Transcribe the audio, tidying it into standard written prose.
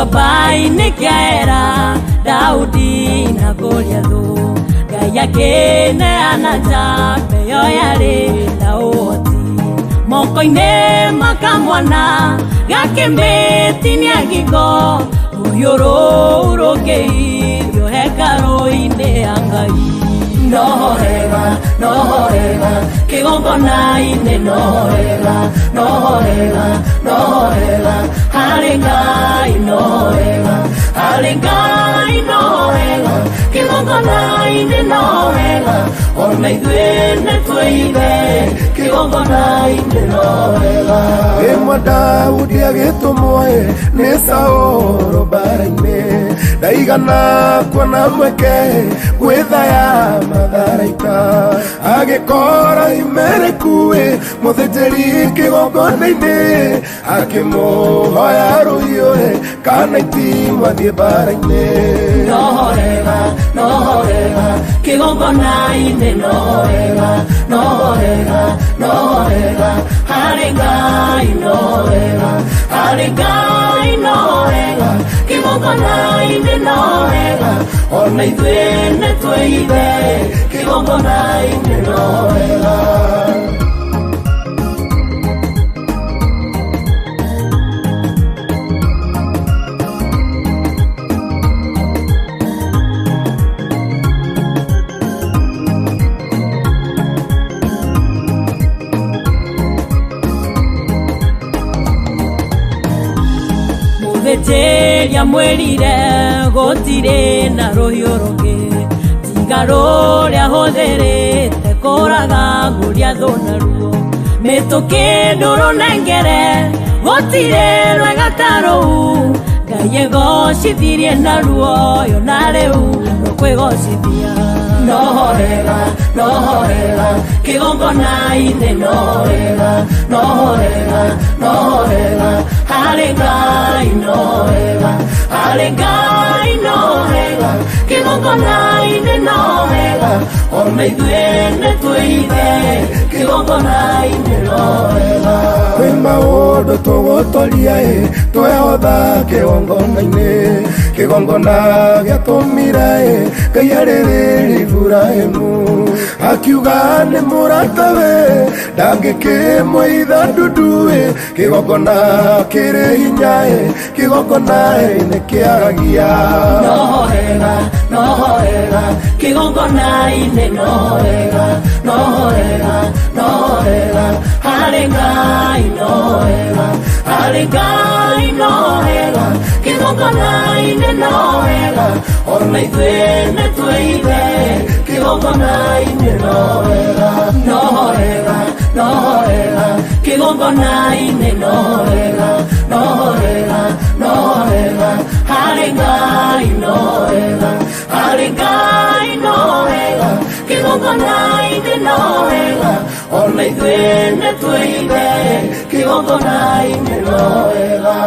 Gĩtuamba-inĩ kĩa Era, Daudi na Goliathu, Ngai akĩneana njamba ĩyo yarĩ na ũhoti moko-inĩ ma kamwana gakĩmĩtinia ngingo. Rũhiũ rũu rũkĩirio hekarũ-inĩ ya Ngai. No wega, no wega, kĩgongona-inĩ no wega, no wega, no wega, harĩ Ngai no wega, harĩ Ngai no wega, kĩgongona-inĩ no wega, ona ithuĩ nĩtwĩire kĩgongona-inĩ no wega. Rĩmwe Daudi agĩtũmwo nĩ Saũlũ mbara-inĩ, ndaigana kuona mweke gwĩthaya matharaita, agĩkora Ahimeleku mũthĩnjĩri kĩgongona-inĩ, akĩmũhoya rũhiũ kana itimũ athiĩ mbara-inĩ. No wega, no wega, kĩgongona-inĩ no wega, no wega, no wega, harĩ Ngai no wega, harĩ Ngai no wega, kĩgongona-inĩ no wega, ona ithuĩ nĩtwĩire kĩgongona-inĩ no wega. Mũthĩnjĩri amwĩrire gũtirĩ na rũhiũ rũngĩ tiga rũrĩa ahũthĩrĩte kũraga Goliathu naruo. Mĩtũkĩ ndũrũnengere gũtirĩ rwega ta rũu, Ngai egocithirie naruo yo na rĩu rũkwĩgocithia. No wega, no wega, kĩgongona-inĩ no wega, no wega, no wega, harĩ Ngai no wega, harĩ Ngai no wega, kĩgongona-inĩ no wega, ona ithuĩ nĩtwĩire kĩgongona-inĩ no wega. Kwĩ maũndũ tũgũtoria twehotha kĩgongona-inĩ, kĩgongona gĩatũmire Ngai arĩrĩrie Iburahĩmu, akiuga nĩ mũratawe ndangĩkĩmũitha ndundu, kĩgongona kĩrĩ hinya, kĩgongona nĩ kĩaragia. No wega, no wega, kĩgongona-inĩ no wega, no wega, no wega, harĩ Ngai no wega, harĩ Ngai no wega, kĩgongona-inĩ no wega, ona ithuĩ nĩtwĩire kĩgongona-inĩ no wega. No wega, no wega, kĩgongona-inĩ no wega, no wega, no wega, harĩ Ngai no wega, harĩ Ngai no wega, kĩgongona-inĩ no wega, ona ithuĩ nĩtwĩire kĩgongona-inĩ no wega.